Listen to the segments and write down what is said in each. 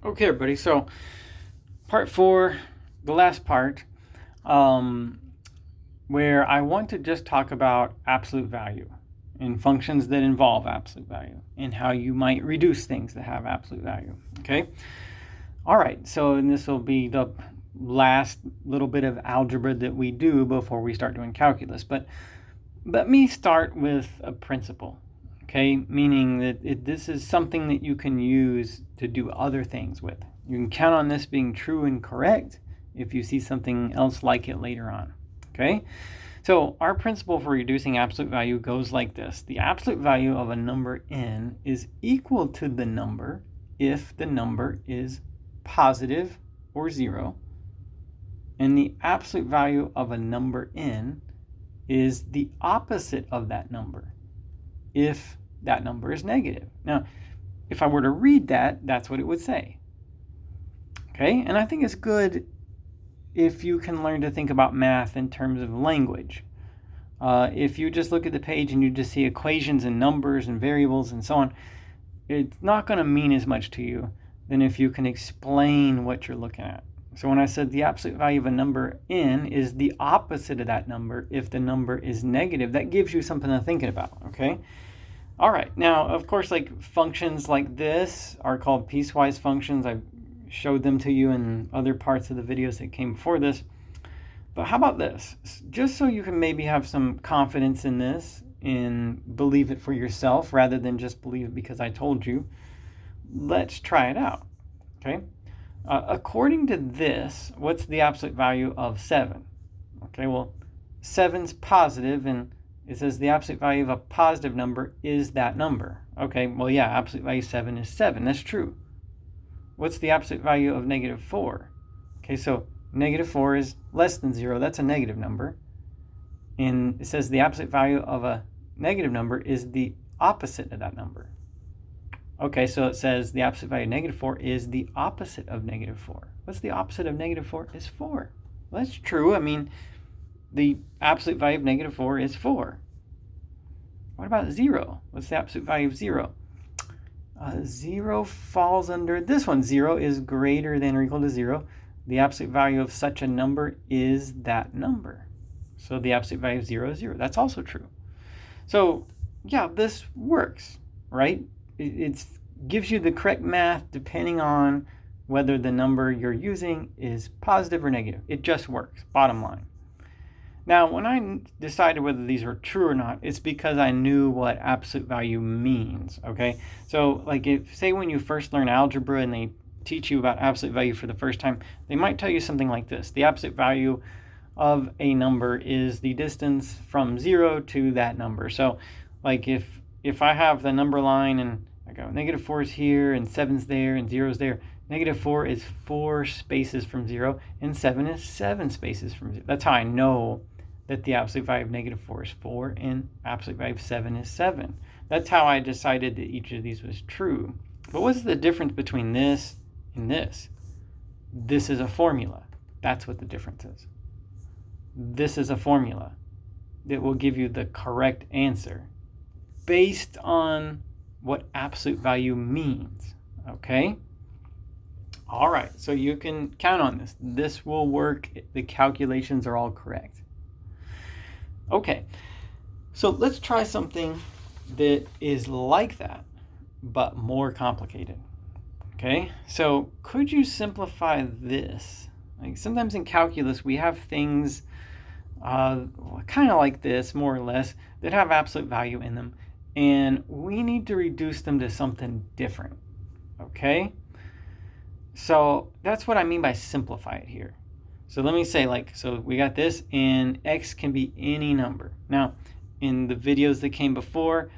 Okay, everybody. So, part 4, the last part, where I want to just talk about absolute value and functions that involve absolute value and how you might reduce things that have absolute value. Okay? All right. So, and this will be the last little bit of algebra that we do before we start doing calculus. But let me start with a principle. Okay, meaning that this is something that you can use to do other things with. You can count on this being true and correct if you see something else like it later on. Okay, so our principle for reducing absolute value goes like this. The absolute value of a number n is equal to the number if the number is positive or 0, and the absolute value of a number n is the opposite of that number if that number is negative. Now, if I were to read that, that's what it would say. Okay, and I think it's good if you can learn to think about math in terms of language. If you just look at the page and you just see equations and numbers and variables and so on, it's not going to mean as much to you than if you can explain what you're looking at. So when I said the absolute value of a number n is the opposite of that number if the number is negative, that gives you something to think about, okay? All right, now, of course, like functions like this are called piecewise functions. I showed them to you in other parts of the videos that came before this. But how about this? Just so you can maybe have some confidence in this and believe it for yourself rather than just believe it because I told you, let's try it out, okay? According to this, what's the absolute value of 7? Okay, well, 7's positive, and it says the absolute value of a positive number is that number. Okay, well, yeah, absolute value 7 is 7. That's true. What's the absolute value of negative 4? Okay, so negative 4 is less than 0. That's a negative number. And it says the absolute value of a negative number is the opposite of that number. Okay, so it says the absolute value of negative 4 is the opposite of negative 4. What's the opposite of negative 4? Is 4. Well, that's true. I mean, the absolute value of negative 4 is 4. What about 0? What's the absolute value of 0? 0 falls under this one. 0 is greater than or equal to 0. The absolute value of such a number is that number. So the absolute value of 0 is 0. That's also true. So, yeah, this works, right? It gives you the correct math depending on whether the number you're using is positive or negative. It just works, bottom line. Now, when I decided whether these were true or not, it's because I knew what absolute value means, okay? So, like, say when you first learn algebra and they teach you about absolute value for the first time, they might tell you something like this. The absolute value of a number is the distance from 0 to that number. So, like, if I have the number line and I go negative 4 is here and 7's there and 0's there, negative 4 is 4 spaces from 0 and 7 is 7 spaces from 0. That's how I know that the absolute value of negative 4 is 4 and absolute value of 7 is 7. That's how I decided that each of these was true. But what's the difference between this and this? This is a formula. That's what the difference is. This is a formula that will give you the correct answer based on what absolute value means, okay? All right, so you can count on this. This will work. The calculations are all correct. Okay, so let's try something that is like that, but more complicated. Okay, so could you simplify this? Like sometimes in calculus, we have things kind of like this, more or less, that have absolute value in them, and we need to reduce them to something different. Okay, so that's what I mean by simplify it here. So let me say, like, so we got this, and x can be any number. Now, in the videos that came before,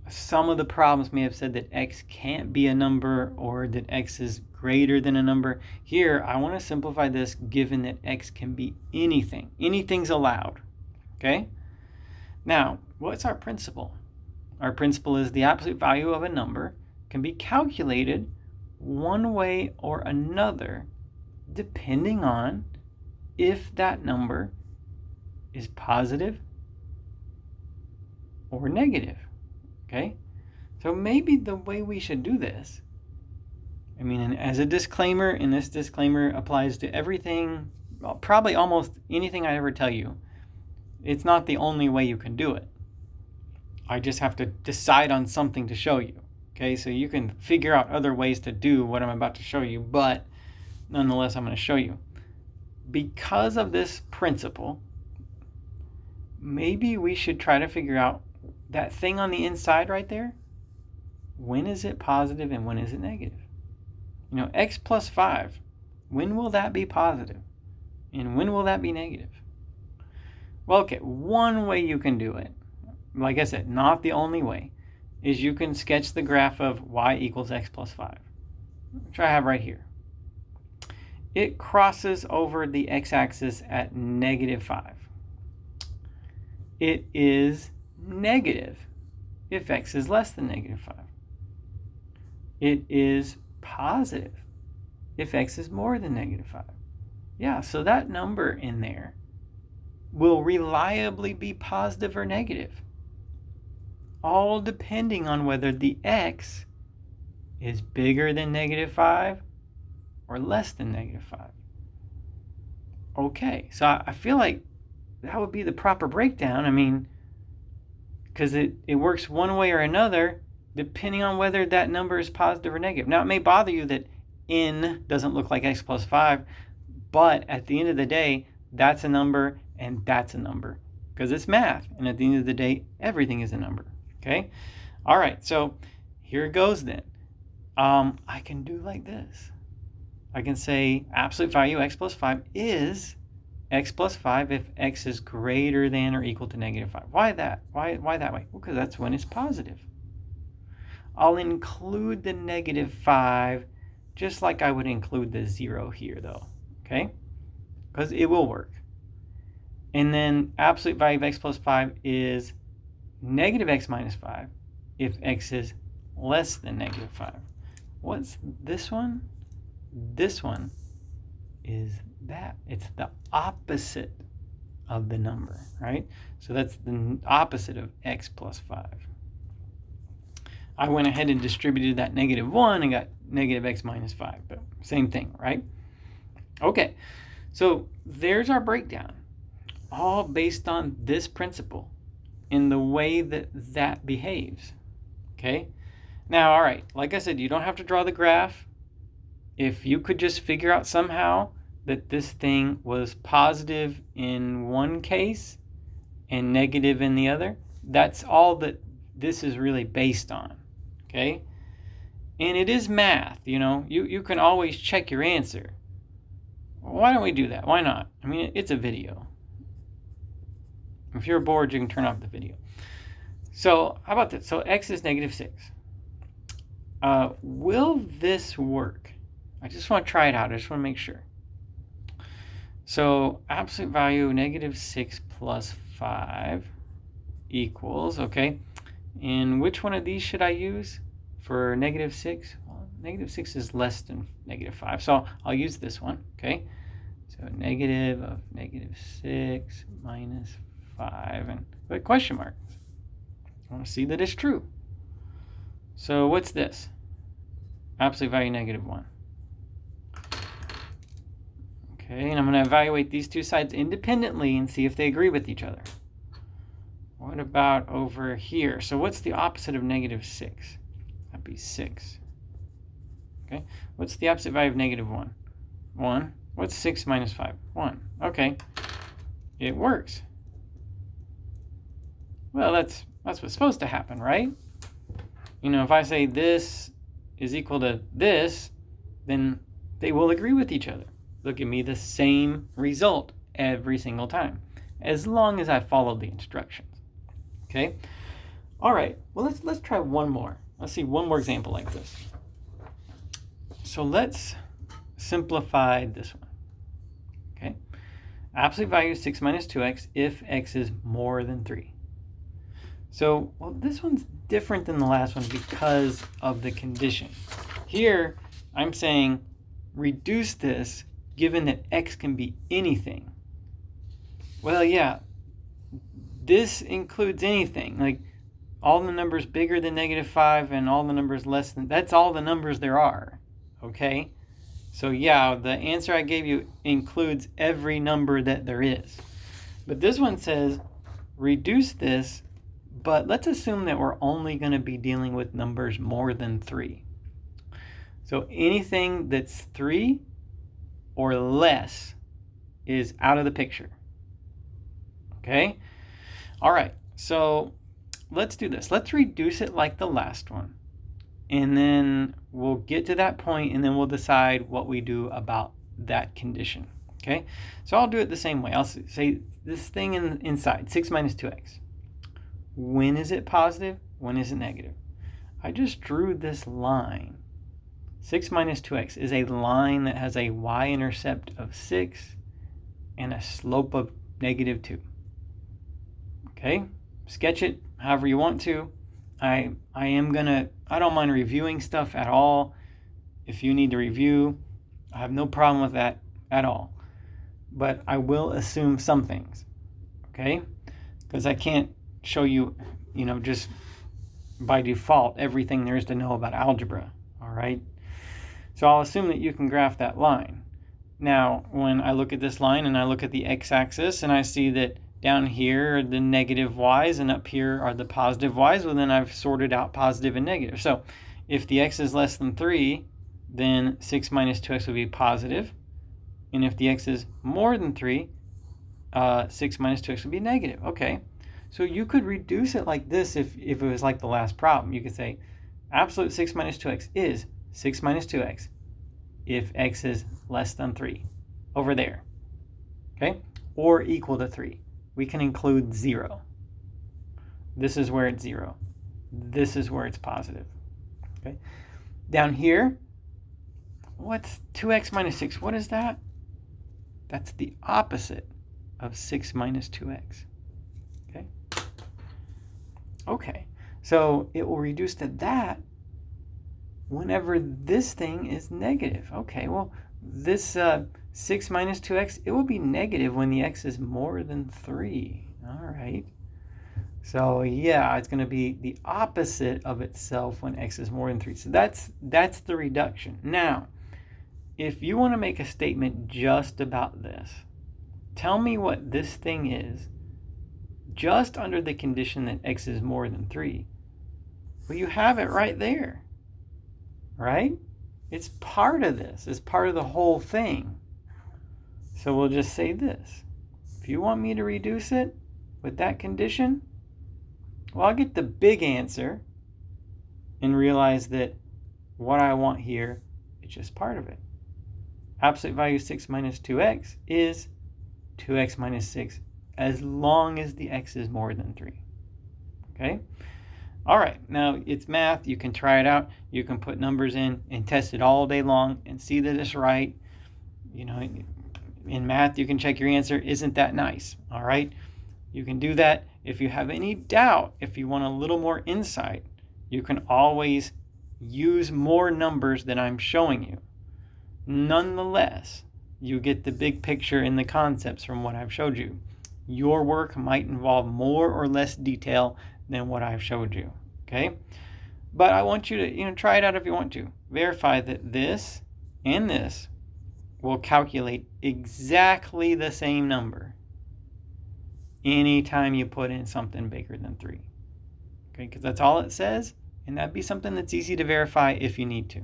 some of the problems may have said that x can't be a number or that x is greater than a number. Here, I want to simplify this given that x can be anything. Anything's allowed, okay? Now, what's our principle? Our principle is the absolute value of a number can be calculated one way or another depending on if that number is positive or negative, okay? So maybe the way we should do this I mean, and as a disclaimer, and this disclaimer applies to everything, well, probably almost anything I ever tell you, it's not the only way you can do it. I just have to decide on something to show you. Okay, so you can figure out other ways to do what I'm about to show you, but nonetheless, I'm going to show you. Because of this principle, maybe we should try to figure out that thing on the inside right there. When is it positive and when is it negative? You know, x plus 5, when will that be positive? And when will that be negative? Well, okay, one way you can do it, like I said, not the only way, is you can sketch the graph of y equals x plus 5, which I have right here. It crosses over the x-axis at -5. It is negative if x is less than -5. It is positive if x is more than -5. Yeah, so that number in there will reliably be positive or negative, all depending on whether the x is bigger than -5 or less than -5. Okay, so I feel like that would be the proper breakdown. I mean, because it works one way or another depending on whether that number is positive or negative. Now, it may bother you that n doesn't look like x plus 5, but at the end of the day, that's a number and that's a number because it's math. And at the end of the day, everything is a number. Okay? All right, so here it goes then. I can do like this. I can say absolute value x plus 5 is x plus 5 if x is greater than or equal to -5. Why that? Why that way? Well, because that's when it's positive. I'll include the -5 just like I would include the 0 here, though. Okay? Because it will work. And then absolute value of x plus 5 is -x minus 5 if x is less than -5. What's this one? This one is that. It's the opposite of the number, right? So that's the opposite of x plus 5. I went ahead and distributed that -1 and got -x minus 5, but same thing, right? Okay, so there's our breakdown, all based on this principle in the way that that behaves, okay? Now, all right, like I said, you don't have to draw the graph. If you could just figure out somehow that this thing was positive in one case and negative in the other, that's all that this is really based on, okay? And it is math, you know. You can always check your answer. Why don't we do that? Why not? I mean, it's a video. If you're bored, you can turn off the video. So how about this? So x is -6. Will this work? I just want to try it out. I just want to make sure. So absolute value -6 plus 5 equals, okay. And which one of these should I use for -6? Well, -6 is less than -5, so I'll use this one, okay. So negative of -6 minus 5, and put question marks. I want to see that it's true. So what's this? Absolute value -1. Okay, and I'm going to evaluate these two sides independently and see if they agree with each other. What about over here? So what's the opposite of -6? That'd be 6. Okay, what's the opposite value of -1? 1. What's 6 minus 5? 1. Okay, it works. Well, that's what's supposed to happen, right? You know, if I say this is equal to this, then they will agree with each other. They'll give me the same result every single time, as long as I follow the instructions. Okay? All right, well, let's try one more. Let's see one more example like this. So let's simplify this one. Okay? Absolute value is 6 minus 2x if x is more than 3. So, well, this one's different than the last one because of the condition. Here, I'm saying reduce this given that x can be anything. Well, yeah, this includes anything. Like all the numbers bigger than -5 and all the numbers less than, that's all the numbers there are. okay? So yeah, the answer I gave you includes every number that there is. But this one says, reduce this, but let's assume that we're only going to be dealing with numbers more than 3. So anything that's 3 or less is out of the picture. Okay? All right, so let's do this. Let's reduce it like the last one. And then we'll get to that point, and then we'll decide what we do about that condition. Okay? So I'll do it the same way. I'll say this thing inside, 6 minus 2x. When is it positive? When is it negative? I just drew this line. 6 minus 2x is a line that has a y-intercept of 6 and a slope of negative 2. Okay? Sketch it however you want to. I don't mind reviewing stuff at all. If you need to review, I have no problem with that at all. But I will assume some things. Okay? Because I can't show you, just by default everything there is to know about algebra. All right? So I'll assume that you can graph that line. Now, when I look at this line and I look at the x-axis and I see that down here are the negative y's and up here are the positive y's, well then I've sorted out positive and negative. So if the x is less than 3, then 6 minus 2x will be positive. And if the x is more than 3, 6 minus 2x will be negative. Okay, so you could reduce it like this if it was like the last problem. You could say absolute 6 minus 2x is 6 minus 2x if x is less than 3 over there, okay, or equal to 3. We can include 0. This is where it's 0. This is where it's positive, okay. Down here, what's 2x minus 6? What is that? That's the opposite of 6 minus 2x, okay. Okay, so it will reduce to that whenever this thing is negative. Okay, well, this 6 minus 2x, it will be negative when the x is more than 3. All right. So yeah, it's going to be the opposite of itself when x is more than 3. So that's the reduction. Now, if you want to make a statement just about this, tell me what this thing is just under the condition that x is more than 3. Well, you have it right there. Right? It's part of this. It's part of the whole thing. So we'll just say this. If you want me to reduce it with that condition, well, I'll get the big answer and realize that what I want here is just part of it. Absolute value 6 minus 2x is 2x minus 6 as long as the x is more than 3. Okay? All right, now it's math. You can try it out. You can put numbers in and test it all day long and see that it's right. In math, you can check your answer. Isn't that nice? All right, you can do that. If you have any doubt, if you want a little more insight, you can always use more numbers than I'm showing you. Nonetheless, you get the big picture and the concepts from what I've showed you. Your work might involve more or less detail than what I've showed you, okay? But I want you to, try it out if you want to. Verify that this and this will calculate exactly the same number anytime you put in something bigger than 3, okay? Because that's all it says, and that'd be something that's easy to verify if you need to.